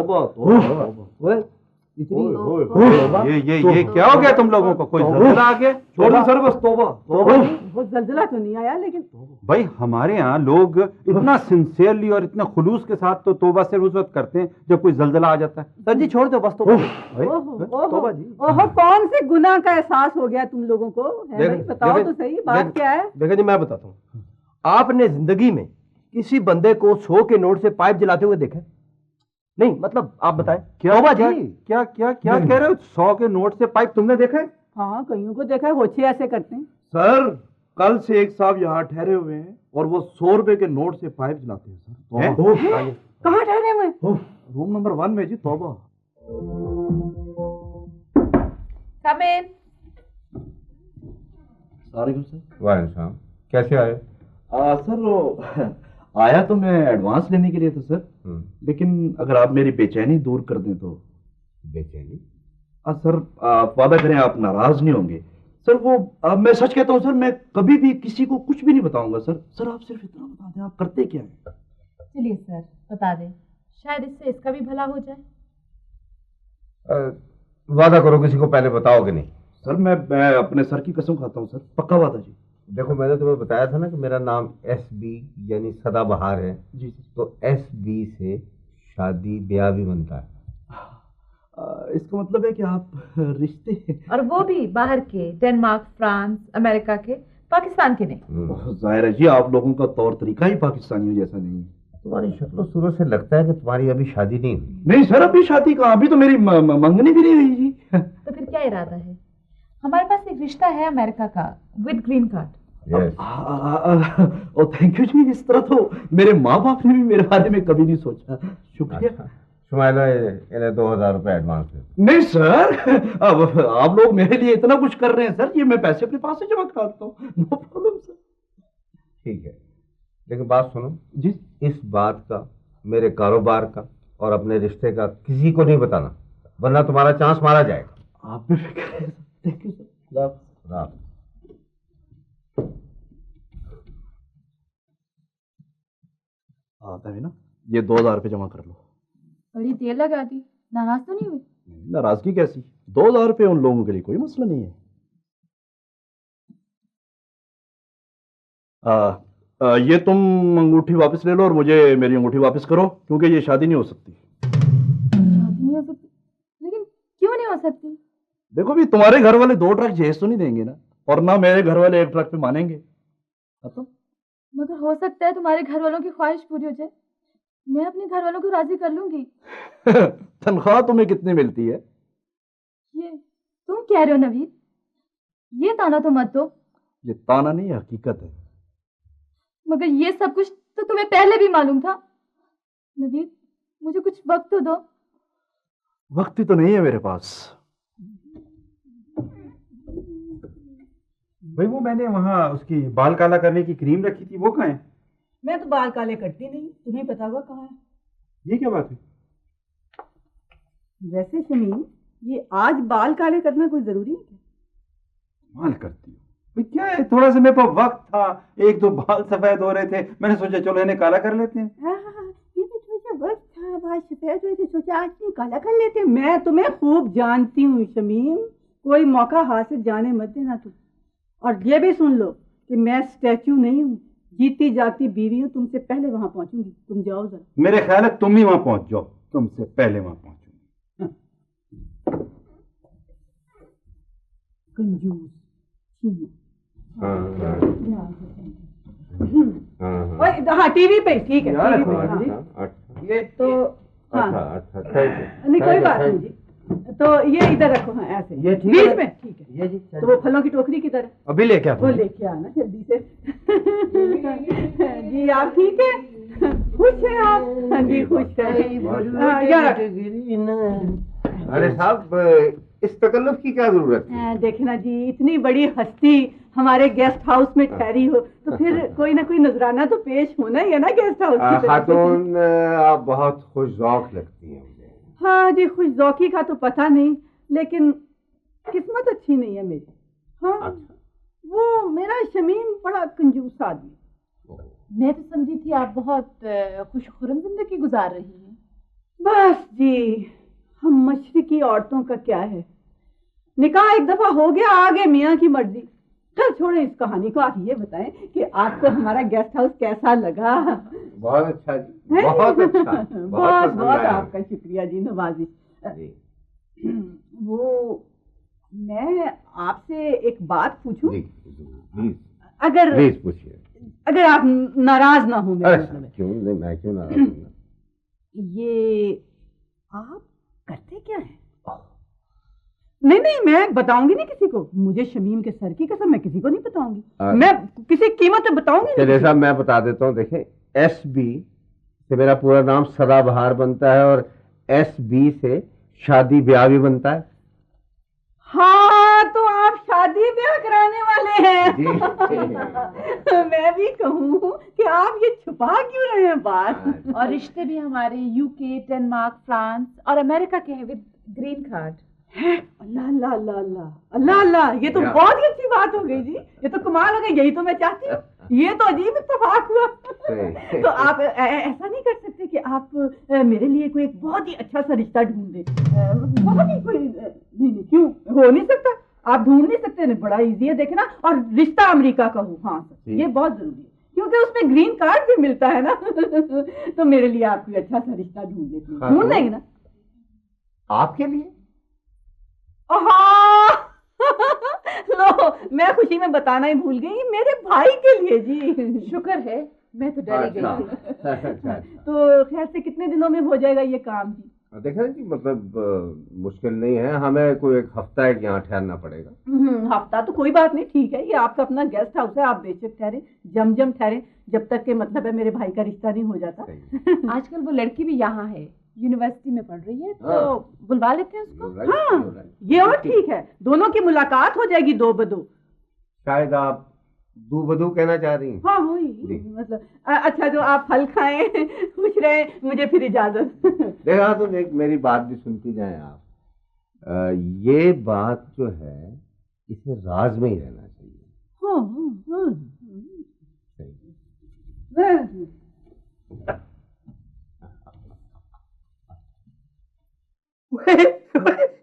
F: ये क्या हो गया तुम लोगों को? कोई जल्जला आ गया?
B: छोड़ो सर, बस तौबा।
E: बहुत जल्जला तो नहीं आया, लेकिन
F: भाई हमारे यहाँ लोग इतना सिंसियरली और इतना खुलूस के साथ तो तौबा सिर्फ उस वक्त करते हैं जब कोई जल्जला आ जाता है।
H: सर जी छोड़ दो बस। तौबा जी।
E: ओहो, कौन से गुनाह का एहसास हो गया तुम लोगों को? है भाई, बताओ तो सही, बात क्या है?
H: देखो जी मैं बताता हूँ, आपने जिंदगी में किसी बंदे को 100 के नोट से पाइप जलाते हुए देखा? नहीं, मतलब आप बताएं।
F: क्या कह रहे हो? 100 के नोट से पाइप तुमने देखा है?
E: हाँ, कईयों को देखा है, होछे ऐसे करते हैं।
F: सर कल से एक साहब यहाँ ठहरे हुए हैं और वो 100 रुपए के नोट से पाइप जलाते हैं सर।
E: कहाँ ठहरे हुए?
F: रूम नंबर 1 में जी। तौबा।
J: कम इन।
I: वालेकुम। कैसे आए?
K: सर वो आया तो मैं एडवांस लेने के लिए था सर, लेकिन अगर आप मेरी बेचैनी दूर कर दें तो।
I: बेचैनी?
K: सर वादा करें आप नाराज नहीं होंगे सर। वो मैं सच कहता हूँ सर, मैं कभी भी किसी को कुछ भी नहीं बताऊंगा सर। सर आप सिर्फ इतना बता दें आप करते क्या हैं।
J: चलिए सर बता दें, शायद इससे इसका भी भला हो जाए।
I: वादा करो किसी को पहले बताओगे नहीं।
K: सर मैं अपने सर की कसम खाता हूँ सर, पक्का वादा जी।
I: देखो मैंने तुम्हें बताया था ना कि मेरा नाम SB यानी सदाबहार है
K: जी।
I: तो SB से शादी ब्याह भी बनता है।
K: इसका मतलब है कि आप रिश्ते,
J: और वो भी बाहर के, डेनमार्क, फ्रांस, अमेरिका के, पाकिस्तान के नहीं।
K: जाहिर है जी आप लोगों का तौर तरीका ही पाकिस्तानियों जैसा नहीं है।
I: तुम्हारी शक्ल सूरत से लगता है कि तुम्हारी अभी शादी नहीं हुई।
K: नहीं सर अभी शादी कहाँ, अभी तो मेरी मंगनी भी नहीं हुई जी।
J: तो फिर क्या इरादा है? हमारे पास एक रिश्ता है अमेरिका का विद ग्रीन कार्ड।
K: ओ थैंक यू जी। इस तरह तो मेरे माँ बाप ने भी मेरे बारे में कभी नहीं सोचा। शुक्रिया।
I: शुमाइला इन्हें 2000 रुपए एडवांस दे।
K: नहीं सर, अब आप लोग मेरे लिए इतना कुछ कर रहे हैं सर, ये मैं पैसे अपने पास से जमा कराता हूँ, नो प्रॉब्लम सर।
I: ठीक है, लेकिन बात सुनो
K: जी।
I: इस बात का, मेरे कारोबार का और अपने रिश्ते का किसी को नहीं बताना, वरना तुम्हारा चांस मारा जाएगा।
K: आप भी फिक्र है। Thank you sir. आता है ना, ये 2000 रुपये जमा कर लो।
C: बड़ी देर लगा दी, नाराज तो नहीं हुई?
K: नाराजगी कैसी, 2000 रुपये उन लोगों के लिए कोई मसला नहीं है। ये तुम अंगूठी वापस ले लो और मुझे मेरी अंगूठी वापस करो, क्योंकि ये शादी नहीं हो सकती।
C: शादी नहीं हो सकती? लेकिन क्यों नहीं हो सकती?
K: देखो भी तुम्हारे घर वाले 2 ट्रक जहेज तो नहीं देंगे ना, और ना मेरे घर वाले 1 ट्रक पे मानेंगे। तो
C: मगर हो सकता है तुम्हारे घर वालों की ख्वाहिश पूरी हो जाए, मैं अपने घर वालों को राजी कर लूंगी।
K: तनख्वाह तुम्हें कितनी मिलती है?
C: ये तुम कह रहे हो नवीद, ये ताना तो मत दो।
K: ये ताना नहीं हकीकत है।
C: मगर ये सब कुछ तो तुम्हें पहले भी मालूम था। नवीद मुझे कुछ वक्त तो दो।
K: वक्त ही तो नहीं है मेरे पास।
F: भाई वो मैंने वहाँ उसकी बाल काला करने की क्रीम रखी थी, वो कहाँ है?
E: मैं तो बाल काले करती नहीं, तुम्हें पता होगा कहाँ है।
F: ये क्या बात है?
E: वैसे शमीम, ये आज बाल काले करना कोई जरूरी है?
F: बाल करती हो भाई, क्या है, थोड़ा सा मेरे पास वक्त था, 1-2 बाल सफेद हो रहे थे, मैंने सोचा चलो इन्हें काला कर लेते हैं।
E: ये तो सोचा वक्त था, बाल सफेद हुए थे, सोचा आज नहीं काला कर लेते हैं। मैं तुम्हें खूब जानती हूँ शमीम, कोई मौका हाथ से जाने मत देना तुम। और ये भी सुन लो कि मैं स्टैचू नहीं हूँ, जीती जाती बीवी हूँ, तुमसे पहले वहां पहुंचूंगी। तुम जाओ जरा।
F: मेरे ख्याल है तुम ही वहां पहुंच जाओ, तुमसे पहले वहां पहुंचूंगी।
E: कंजूस। हाँ टीवी पे, ठीक है टीवी पे। हाँ।
I: ये
E: तो हाँ नहीं कोई बात नहीं जी। तो ये इधर रखो। हाँ ऐसे
I: ये ठीक
E: बीच
I: है।
E: में, ठीक है।
I: ये जी
E: तो वो फलों की टोकरी किधर है?
I: अभी लेके आओ।
E: वो लेके आना जल्दी से। जी आप ठीक है? खुश हैं आप? हाँ जी खुश है।
I: अरे साहब इस तकल्लुफ की क्या जरूरत है?
E: देखना जी, इतनी बड़ी हस्ती हमारे गेस्ट हाउस में ठहरी हो तो फिर कोई ना कोई नजराना तो पेश होना ही है ना गेस्ट हाउस की तरफ से।
I: खातून आप बहुत खुश ज़ौक़ लगती हैं मुझे।
E: हाँ जी, खुश ज़ौक़ी का तो पता नहीं, लेकिन किस्मत अच्छी नहीं है मेरी। हाँ
I: अच्छा।
E: वो मेरा शमीम बड़ा कंजूस आदमी।
J: मैं तो समझी थी आप बहुत खुशखुरम जिंदगी गुजार रही हैं।
E: बस जी, हम मशरिकी औरतों का क्या है, निकाह एक दफा हो गया, आगे मियाँ की मर्जी। चल छोड़े इस कहानी को, आप ये बताएं कि आपको हमारा गेस्ट हाउस कैसा लगा?
I: बहुत अच्छा जी, बहुत अच्छा।
E: बहुत बहुत आपका शुक्रिया जी, नवाजिश। वो मैं आपसे एक बात पूछूं? अगर
I: प्लीज पूछिए।
E: अगर आप नाराज ना हो मेरे मतलब है।
I: क्यों नहीं, मैं क्यों नाराज हूँ?
E: ये आप करते क्या हैं? नहीं नहीं, मैं बताऊंगी नहीं किसी को, मुझे शमीम के सर की कसम, मैं किसी को नहीं बताऊंगी। मैं किसी कीमत पे बताऊंगी नहीं।
I: चलिए साहब मैं बता देता हूँ, देखें SB से मेरा पूरा नाम सदाबहार बनता है और SB से शादी ब्याह भी बनता है।
E: हाँ मैं भी कहूँ कि आप ये छुपा क्यों रहे हैं बात?
J: और रिश्ते भी हमारे यूके, डेनमार्क, फ्रांस और अमेरिका के हैं विद ग्रीन कार्ड।
E: अल्लाह अल्लाह अल्लाह अल्लाह अल्लाह अल्लाह, ये तो बहुत ही अच्छी बात हो गई जी, ये तो कमाल हो गई, यही तो मैं चाहती हूँ। ये तो अजीब इत्तेफाक हुआ। तो आप ऐसा नहीं कर सकते कि आप मेरे लिए कोई एक बहुत ही अच्छा सा रिश्ता ढूंढ दे? बहुत ही कोई नहीं, क्यों हो नहीं सकता? आप ढूंढ नहीं सकते? नहीं, बड़ा इजी है देखना, और रिश्ता अमेरिका का हो। हाँ सर, ये बहुत जरूरी है क्योंकि उसमें ग्रीन कार्ड भी मिलता है ना। तो मेरे लिए आप कोई अच्छा सा रिश्ता ढूंढ देते, ढूंढ देंगे ना?
I: आपके लिए?
E: लो, मैं खुशी में बताना ही भूल गई, मेरे भाई के लिए जी।
J: शुक्र है, मैं तो डर गई
I: अच्छा।
E: तो खैर से कितने दिनों में हो जाएगा ये काम जी?
I: देखा जी, मतलब मुश्किल नहीं है, हमें कोई एक हफ्ता है यहाँ ठहरना पड़ेगा।
E: हफ्ता तो कोई बात नहीं, ठीक है, ये आपका अपना गेस्ट हाउस है, आप बेशक ठहरे, जम ठहरे, जब तक के मतलब है मेरे भाई का रिश्ता नहीं हो जाता।
J: आजकल वो लड़की भी यहाँ है, यूनिवर्सिटी में पढ़ रही है, तो बुलवा लेते हैं उसको।
E: हाँ, ये और ठीक है, दोनों की मुलाकात हो जाएगी दो बदो।
I: शायद आप दो बदू कहना चाह रही हैं?
E: हाँ वही मतलब। अच्छा, तो आप फल खाएं, खुश रहें, मुझे फिर इजाजत।
I: देखा तो देख, मेरी बात भी सुनती जाए आप। ये बात जो है इसे राज में ही रहना चाहिए।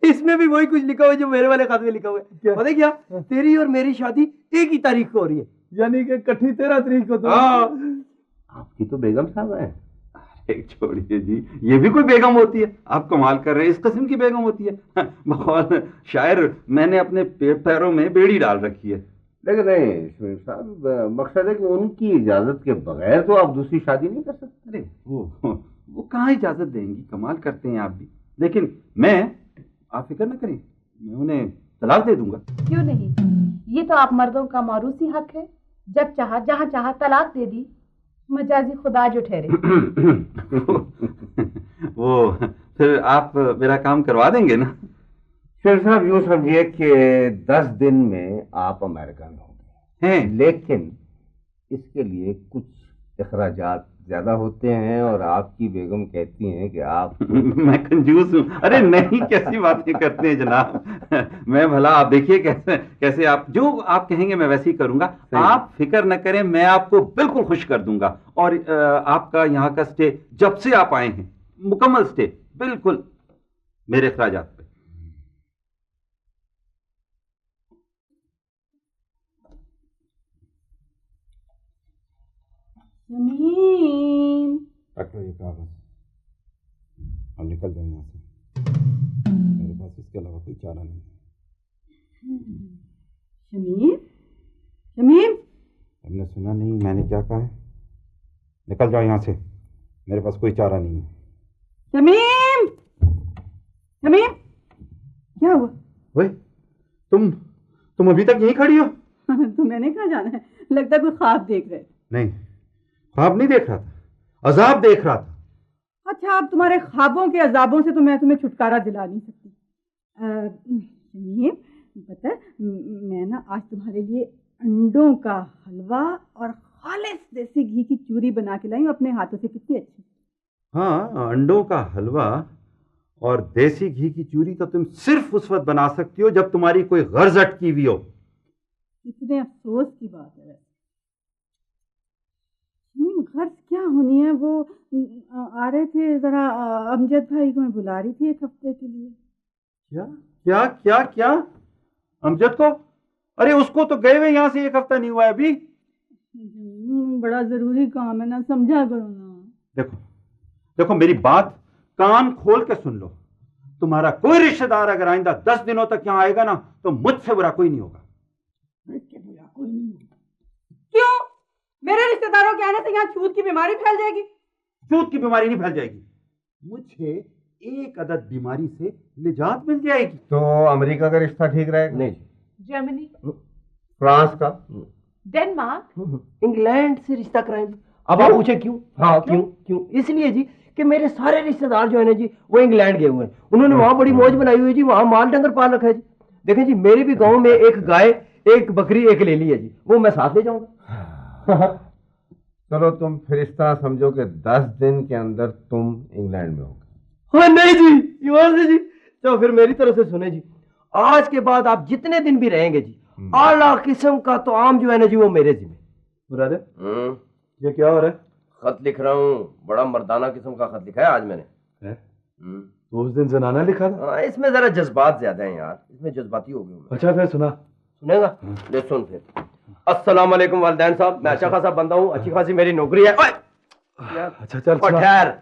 H: इसमें भी वही कुछ लिखा हुआ है जो मेरे वाले खाते में लिखा हुआ है। पता क्या, तेरी और मेरी शादी एक ही तारीख को हो रही है,
B: यानी कि इकट्ठी 13 तारीख को। तो
I: आपकी तो बेगम साहब है। अरे छोड़िए जी, ये भी कोई बेगम होती है? आप कमाल कर रहे हैं, इस किस्म की बेगम होती है? बकौल शायर, मैंने अपने पैरों में बेड़ी डाल रखी है। लेकिन नहीं शमीम साहब, मकसद है कि उनकी इजाजत के बगैर तो आप दूसरी शादी नहीं कर सकते।
F: अरे वो कहाँ इजाजत देंगी, कमाल करते हैं आप भी। लेकिन आप फिक्र न करें, मैं उन्हें तलाक दे दूंगा।
J: क्यों नहीं, ये तो आप मर्दों का मौरूसी हक है, जब चाहा जहाँ चाहा तलाक दे दी, मजाजी खुदा जो ठहरे।
F: वो फिर आप मेरा काम करवा देंगे ना?
I: शेर साहब, यूँ समझिए कि 10 दिन में आप अमेरिका में होंगे, लेकिन इसके लिए कुछ अखराजात ज्यादा होते हैं और आपकी बेगम कहती हैं कि आप
F: मैं कंजूस हूँ। अरे नहीं, कैसी बातें करते हैं जनाब। मैं भला, आप देखिए कैसे आप जो आप कहेंगे मैं वैसे ही करूंगा। आप फिक्र न करें, मैं आपको बिल्कुल खुश कर दूंगा। और आपका यहाँ का स्टे, जब से आप आए हैं, मुकम्मल स्टे, बिल्कुल मेरे अखराजात पे।
E: शमीम,
F: ये कागज, हम निकल जाए यहाँ से, मेरे पास इसके अलावा कोई चारा नहीं।
E: शमीम, शमीम,
F: हमने सुना नहीं मैंने क्या कहा है? निकल जाओ यहाँ से, मेरे पास कोई चारा नहीं है।
E: शमीम, शमीम, क्या हुआ?
F: वे, तुम अभी तक यहीं खड़ी हो?
E: तो मैंने कहाँ जाना है, लगता है कोई ख्वाब देख रहे।
F: नहीं, ख्वाब नहीं देख रहा था, अजाब देख रहा था।
E: अच्छा, अब तुम्हारे ख्वाबों के अजाबों से तो मैं तुम्हें छुटकारा दिला नहीं सकती। पता है, मैं ना आज तुम्हारे लिए अंडों का हलवा और खालिस देसी घी की चूरी बना के लाई हूँ अपने हाथों से। कितनी अच्छी।
F: हाँ, अंडों का हलवा और देसी घी की चूरी तो तुम सिर्फ उस वक्त बना सकती हो जब तुम्हारी कोई गर्ज अटकी हुई हो।
E: कितने अफसोस की बात है। गर्ज क्या होनी है, वो आ रहे थे जरा, अमजद भाई को मैं बुला रही थी 1 हफ्ते के लिए।
F: क्या क्या क्या क्या? अमजद को? अरे उसको तो गए हुए यहाँ से 1 हफ्ता नहीं हुआ है अभी।
E: बड़ा जरूरी काम है ना, समझा करो ना।
F: देखो मेरी बात कान खोल के सुन लो। तुम्हारा कोई रिश्तेदार अगर आइंदा 10 दिनों तक यहाँ आएगा ना, तो मुझसे बुरा कोई नहीं होगा।
E: क्यों? मेरे रिश्तेदारों के आने से यहाँ छूत की बीमारी फैल जाएगी?
F: छूत की बीमारी नहीं फैल जाएगी, मुझे एक अदद बीमारी से निजात मिल जाएगी।
I: तो अमेरिका का रिश्ता ठीक रहेगा?
H: नहीं।
J: जर्मनी,
I: फ्रांस का,
J: डेनमार्क,
H: इंग्लैंड से रिश्ता कराएंगे। अब आप पूछे क्यों? हाँ, क्यों? इसलिए जी कि मेरे सारे रिश्तेदार जो है ना जी, वो इंग्लैंड गए हुए हैं। उन्होंने वहाँ बड़ी मौज बनाई हुई है जी, वहाँ माल डंगर पाल रखा है जी। देखें जी, मेरे भी गांव में एक गाय
A: एक बकरी एक ले ली है जी, वो मैं साथ ले जाऊंगा।
H: चलो तुम फिर इस तरह समझो कि 10 दिन के अंदर तुम इंग्लैंड में होगे।
A: हाँ नहीं जी, ईमान से जी। तो फिर मेरी तरफ से सुने जी, आज के बाद आप जितने दिन भी रहेंगे जी, आला किस्म का तो आम जो है ना जी वो मेरे जिम्मे।
B: मुरादे ये क्या हो रहा है?
A: खत लिख रहा हूँ, बड़ा मर्दाना किस्म का खत लिखा है आज मैंने।
B: तो उस दिन जनाना लिखा था?
A: इसमें जरा जज्बात ज्यादा हैं यार, इसमें जज्बाती हो गई।
B: अच्छा फिर सुना।
A: सुनेगा? ले सुन फिर। अस्सलाम वालेकुम वालिदैन साहब, मैं अच्छा खासा बंदा हूँ, अच्छी खासी मेरी नौकरी है।
B: अच्छा चल
A: ठहर।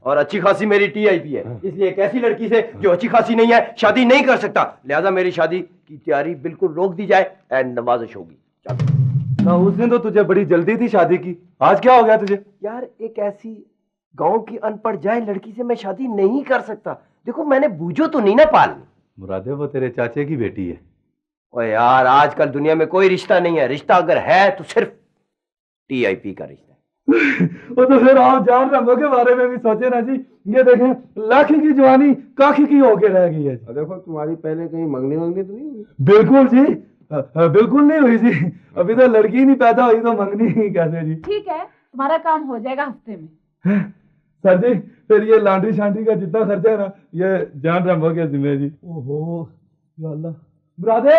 A: और अच्छी खासी मेरी टीआईपी है, इसलिए एक ऐसी लड़की से जो अच्छी खासी नहीं है शादी नहीं कर सकता, लिहाजा मेरी शादी की तैयारी बिल्कुल रोक दी जाए एंड नवाजिश होगी।
B: ना उस दिन तो तुझे बड़ी जल्दी थी शादी की, आज क्या हो गया तुझे?
A: यार एक ऐसी गांव की अनपढ़ जाए लड़की से मैं शादी नहीं कर सकता। देखो मैंने बूझो तो नहीं ना पालनी।
B: मुरादे वो तेरे चाचे की बेटी है।
A: ओए यार आजकल दुनिया में कोई रिश्ता नहीं है, रिश्ता अगर है तो सिर्फ टीआईपी का रिश्ता है।
B: वो तो फिर आप जान रंगों के बारे में भी सोचे ना जी। ये देखें लाखी की जवानी काखी की होके रह गई है।
H: देखो तुम्हारी पहले कहीं मंगनी तो नहीं हुई?
B: बिल्कुल जी, बिल्कुल नहीं हुई जी। अभी तो लड़की नहीं पैदा हुई तो मंगनी कैसे जी?
J: ठीक है, तुम्हारा काम हो जाएगा हफ्ते में।
B: सर जी फिर ये लांडी शांडी का जितना खर्चा है ना ये जान रंगों के जिम्मे जी। ओहो या अल्लाह। मुरादे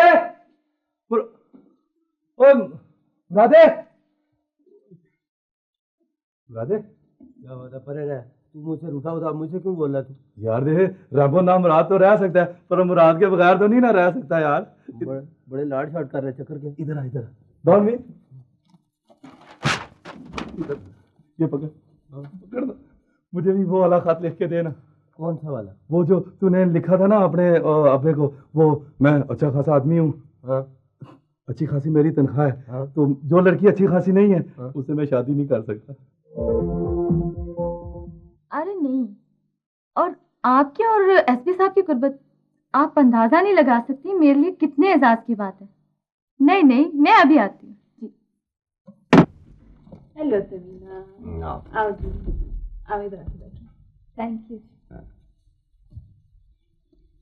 B: मुरादे मुरादे
A: क्या बात है? परे रह, तू मुझसे रूठा होता, मुझे क्यों बोल रहा तू?
B: यार देख रंगो नाम मुराद तो रह सकता है पर मुराद के बगैर तो नहीं ना रह सकता यार।
A: बड़े लाड शाड कर रहे चक्कर के।
B: इधर आ इधर डॉन में ये पकड़ दो, मुझे भी वो वाला खत लिख के देना।
A: कौन सा वाला?
B: वो जो तूने लिखा था ना अपने अब्बे को, वो मैं अच्छा खासा आदमी हूँ, अच्छी खासी मेरी तनख्वाह है, तो जो लड़की अच्छी खासी नहीं है उससे मैं शादी नहीं कर सकता।
C: अरे नहीं, और आपके और एसपी साहब की कुर्बत आप अंदाजा नहीं लगा सकती मेरे लिए कितने एजाज की बात है। नहीं नहीं मैं अभी आती हूँ जी।
J: हेलो तमीना, आओ जी, आओ इधर आके बैठो।
C: Thank you.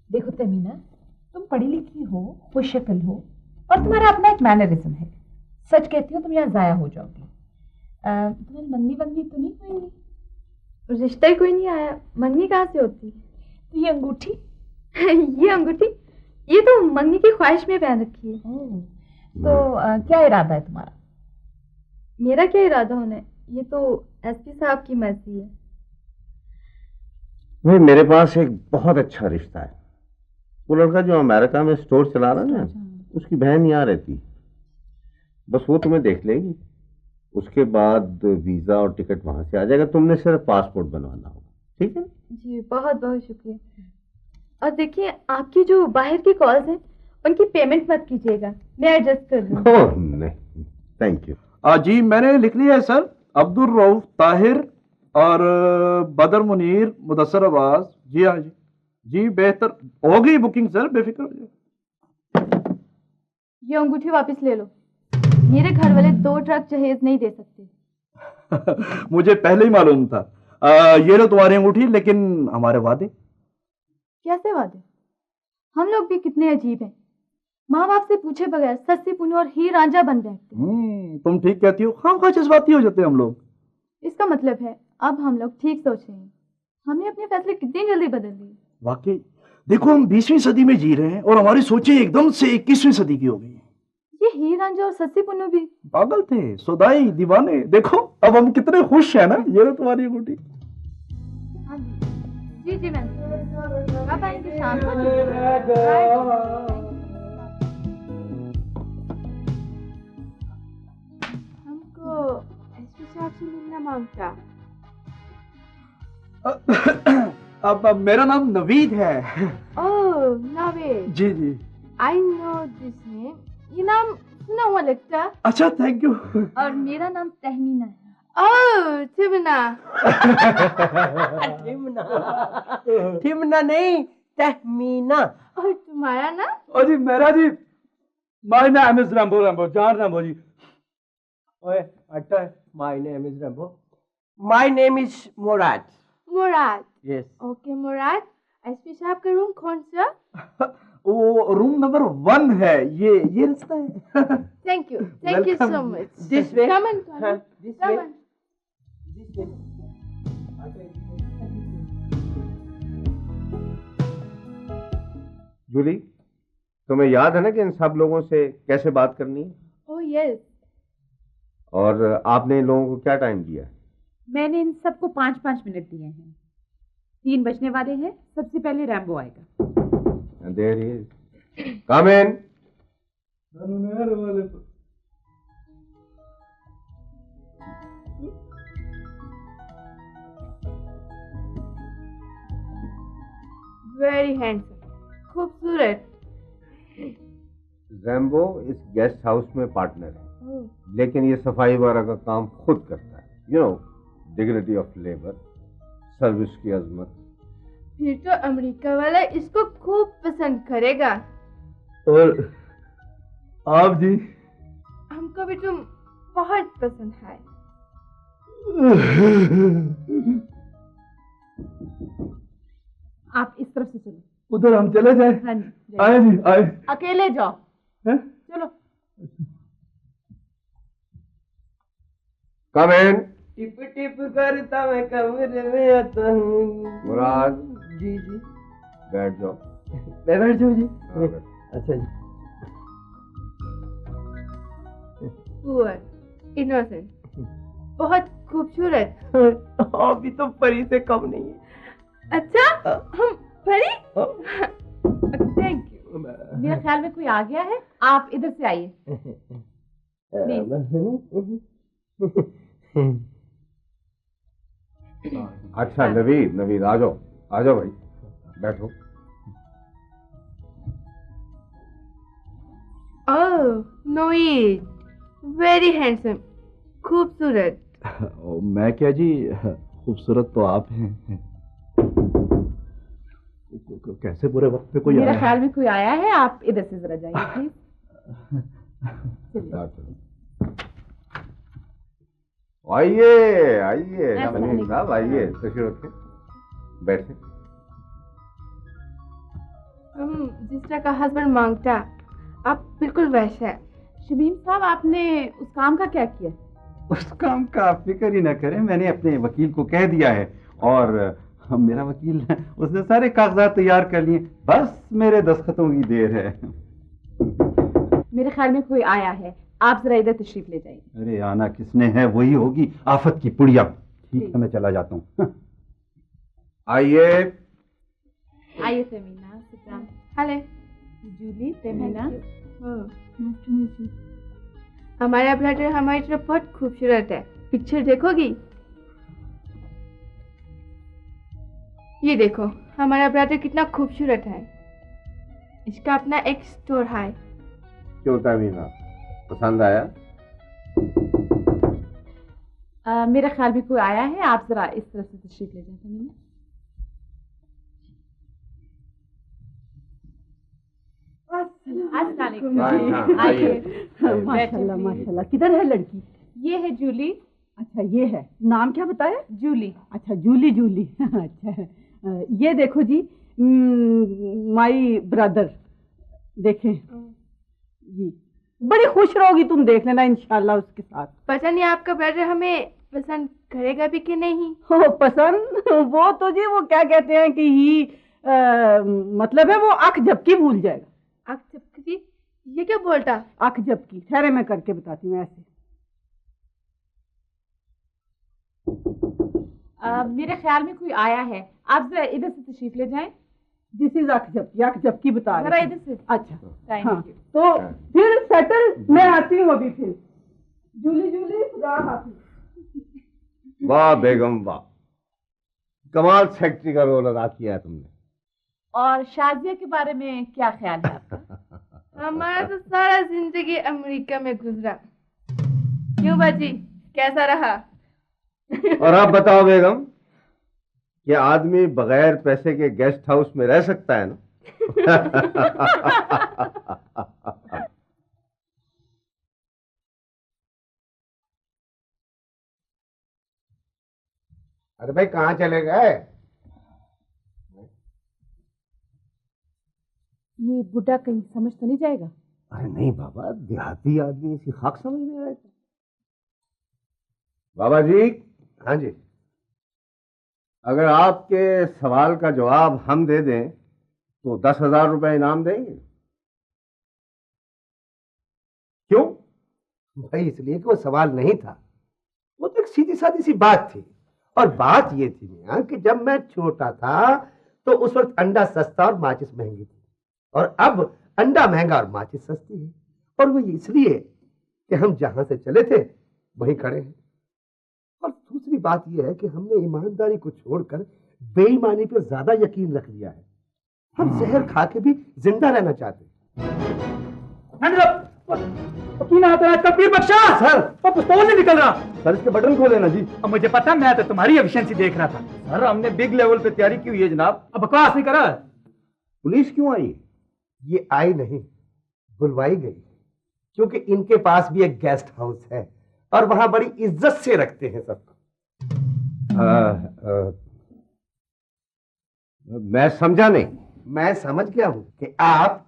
J: देखो तमीना, तुम पढ़ी लिखी हो, खुशशक्ल हो और तुम्हारा अपना एक मैनरिज्म है। सच कहती हो तुम यहाँ जाया हो जाओगी। तुम्हारी मंगनी वंगनी तो नहीं हुई?
C: रिश्ता ही कोई नहीं आया, मंगनी कहाँ से होती?
J: तो ये अंगूठी
C: ये अंगूठी ये तो मंगनी की ख्वाहिश में पहन रखी है।
J: तो क्या इरादा है तुम्हारा?
C: मेरा क्या इरादा होना है, ये तो एसपी साहब की मर्जी है।
H: भाई मेरे पास एक बहुत अच्छा रिश्ता है। वो लड़का जो अमेरिका में स्टोर चला रहा है ना, उसकी बहन यहाँ रहती, बस वो तुम्हें देख लेगी, उसके बाद वीजा और टिकट वहां से आ जाएगा, तुमने सिर्फ पासपोर्ट बनवाना होगा। ठीक है
C: जी, बहुत बहुत शुक्रिया। और देखिए आपकी जो बाहर की कॉल्स हैं उनकी पेमेंट मत कीजिएगा, मैं एडजस्ट कर दूंगी।
H: ओह नहीं, थैंक यू।
G: जी मैंने लिख लिया है सर, अब्दुल रऊफ ताहिर और बदर मुनीर मुदस्सर अब्बास। जी हाँ जी, जी बेहतर हो गई बुकिंग सर, बेफिक्र हो जाए।
C: ये अंगूठी वापस ले लो, मेरे घर वाले 2 ट्रक जहेज नहीं दे सकते।
G: मुझे पहले ही मालूम था। ये लो तुम्हारी अंगूठी, लेकिन हमारे वादे।
C: कैसे वादे? हम लोग भी कितने अजीब हैं, माँ बाप से पूछे बगैर सस्सी पुनी और हीर रांझा बन बैठते।
G: तुम ठीक कहती हो, खामखा जज्बाती हो जाते हैं हम लोग।
C: इसका मतलब है अब हम लोग ठीक सोच रहे हैं। हमने अपने फैसले कितनी जल्दी बदल लिए।
G: वाकई देखो, हम 20वीं सदी में जी रहे हैं और हमारी सोचें एकदम से 21वीं सदी की हो गई हैं।
C: ये हीर रांझा और सस्सी पुन्नू भी
G: पागल थे, सुदाई दीवाने। देखो अब हम कितने खुश हैं ना। ये लो तुम्हारी अंगूठी।
C: हाँ जी जी मैम, कब आएंगे? शाम को।
L: हमको एसपी साहब से मिलना मांगता।
G: अब मेरा नाम नवीद है।
L: ओह नवीद।
G: जी जी,
L: आई नो दिस नेम, ये नाम सुना हुआ लगता।
G: अच्छा थैंक यू।
C: और मेरा नाम तहमीना है।
L: ओह थिमना।
A: थिमना नहीं, तहमीना।
L: और तुम्हारा नाम?
B: और जी मेरा जी, my name is Rambo, Rambo John Rambo ji.
A: ओए अट्टा, my name is Rambo, my name is Murad.
L: Murad.
A: Yes.
L: Okay Murad, SP साहब का रूम कौन सा?
G: वो
K: वो रूम नंबर 1 है। ये रास्ता है।
L: Thank you so much.
H: This way.
L: Come on,
H: हाँ, this
L: come
H: way.
L: on.
H: This way.
A: Jully, तुम्हें याद है ना कि इन सब लोगों से कैसे बात करनी है?
L: Oh yes.
A: और आपने इन लोगों को क्या टाइम दिया है?
J: मैंने इन सबको 5-5 मिनट दिए हैं। 3 बजने वाले हैं। सबसे पहले रैम्बो आएगा।
A: There he is. Come in.
L: Very handsome. खूबसूरत.
A: रैम्बो इस गेस्ट हाउस में पार्टनर है,
L: Oh.
A: लेकिन ये सफाई वगैरह का काम खुद करता है। You know, dignity of labour, service की अजमत।
L: फिर तो अमेरिका वाला इसको खूब पसंद करेगा।
K: और आप जी?
L: हमको भी तुम बहुत पसंद है।
J: आप इस तरफ से चलो।
K: उधर हम चले जाए?
J: हाँ जी,
K: आए जी, आए।
J: अकेले जाओ।
K: हैं?
J: चलो।
A: कम इन।
H: टिप टिप करता मैं कमरे में आता हूँ।
A: मुराद।
H: जी जी।
A: बैठ जाओ।
H: मैं बैठ जाऊँ जी?
A: हाँ, बैठ।
H: अच्छा जी।
L: Poor, innocent, बहुत खूबसूरत।
H: अभी तो परी से कम नहीं है।
L: अच्छा, हम परी? Thank you.
J: मेरे ख्याल में कोई आ गया है। आप इधर से आइए।
A: अच्छा नवीद, नवीद आ जाओ, आ जाओ भाई, बैठो।
L: ओह, नोइद, वेरी हैंडसम, खूबसूरत।
K: मैं क्या जी, खूबसूरत तो आप हैं। कैसे बुरे वक्त पे कोई
J: मेरे
K: आया
J: ख्याल में कोई आया है। आप इधर से जरा जाइए प्लीज।
A: आइए आइए सलीम साहब, आइए, तशरीफ रखें, बैठे।
L: हम जिस तरह का हस्बैंड मांगता, आप बिल्कुल वैसा है।
J: शबीम साहब, आपने उस काम का क्या किया?
F: उस काम का आप फिक्र ही ना करें, मैंने अपने वकील को कह दिया है और मेरा वकील उसने सारे कागजात तैयार कर लिए, बस मेरे दस्तखतों की देर है।
J: मेरे ख्याल में कोई आया है। आप जरा इधर तशरीफ ले जाइए।
F: अरे आना किसने है, वही होगी आफत की पुड़िया। ठीक है, मैं चला जाता हूँ।
A: आइए
J: आइए Femina, sit down.
L: Hello
J: Julie, Femina.
L: हमारा ब्रदर हमारी तरफ बहुत खूबसूरत है। पिक्चर देखोगी? ये देखो, हमारा ब्रदर कितना खूबसूरत है। इसका अपना एक स्टोर है।
A: क्यों तमीना, पसंद आया?
J: मेरे ख्याल में कोई आया है। आप जरा इस तरफ से तशरीफ ले जाए फेमिना।
E: माशाल्लाह माशाल्लाह। किधर है लड़की?
J: ये है जूली।
E: अच्छा ये है। नाम क्या बताया?
J: जूली।
E: अच्छा जूली, जूली। अच्छा ये देखो जी, माई ब्रदर, देखें जी, बड़ी खुश रहोगी तुम, देख लेना इंशाल्लाह उसके साथ।
L: पता नहीं आपका ब्रदर हमें पसंद करेगा भी कि नहीं।
E: हो पसंद, वो तो जी वो क्या कहते हैं कि ही मतलब है वो आंख झपकी भूल जाएगा।
L: आंख झपकी? ये क्या बोलता?
E: आंख झपकी, ठहरे मैं करके बताती हूँ ऐसे।
J: मेरे ख्याल में कोई आया है। आप जरा इधर से तशरीफ ले जाएं।
E: दिस इज आंख झपकी बता
J: जरा
E: रही
J: इधर से।
E: अच्छा
J: थैंक
E: हाँ,
J: यू।
E: तो फिर सेटल, मैं आती हूँ अभी फिर। जूली जूली, खुदा हाफिज।
A: वाह बेगम वाह, कमाल सेक्रेटरी का रोल अदा किया है तुमने।
J: और शाजिया के बारे में क्या ख्याल है आपका?
L: हमारा तो सारा जिंदगी अमेरिका में गुजरा। क्यों बाजी, कैसा रहा?
A: और आप बताओ बेगम, क्या आदमी बगैर पैसे के गेस्ट हाउस में रह सकता है ना? अरे भाई कहाँ चले गए?
J: ये बुढ़ा कहीं समझ तो नहीं जाएगा?
D: अरे नहीं बाबा, देहाती आदमी इसी खाक समझ में आएगा।
M: बाबा जी।
D: हाँ जी।
M: अगर आपके सवाल का जवाब हम दे दें तो 10,000 रुपए इनाम देंगे।
D: क्यों? भाई इसलिए कि वो सवाल नहीं था, वो तो एक सीधी सादी सी बात थी। और बात ये थी मियां कि जब मैं छोटा था तो उस वक्त अंडा सस्ता और माचिस महंगी थी, और अब अंडा महंगा और माचिस सस्ती है। और वो इसलिए कि हम जहां से चले थे वहीं खड़े हैं। और दूसरी बात यह है कि हमने ईमानदारी को छोड़कर बेईमानी पर ज्यादा यकीन रख लिया है। हम जहर खा के भी जिंदा रहना चाहते हैं।
B: पीर बख्शा सर, वो पिस्तौल नहीं निकल रहा।
M: सर इसके बटन खोले ना जी।
B: अब मुझे पता, मैं तो तुम्हारी एफिशिएंसी देख रहा था।
M: सर हमने बिग लेवल पे तैयारी की हुई है जनाब।
B: अब बकवास नहीं करा।
M: पुलिस क्यों आई?
D: ये आई नहीं, बुलवाई गई, क्योंकि इनके पास भी एक गेस्ट हाउस है और वहां बड़ी इज्जत से रखते हैं सबको।
M: मैं समझा नहीं।
D: मैं समझ गया हूं कि आप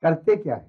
D: करते क्या है।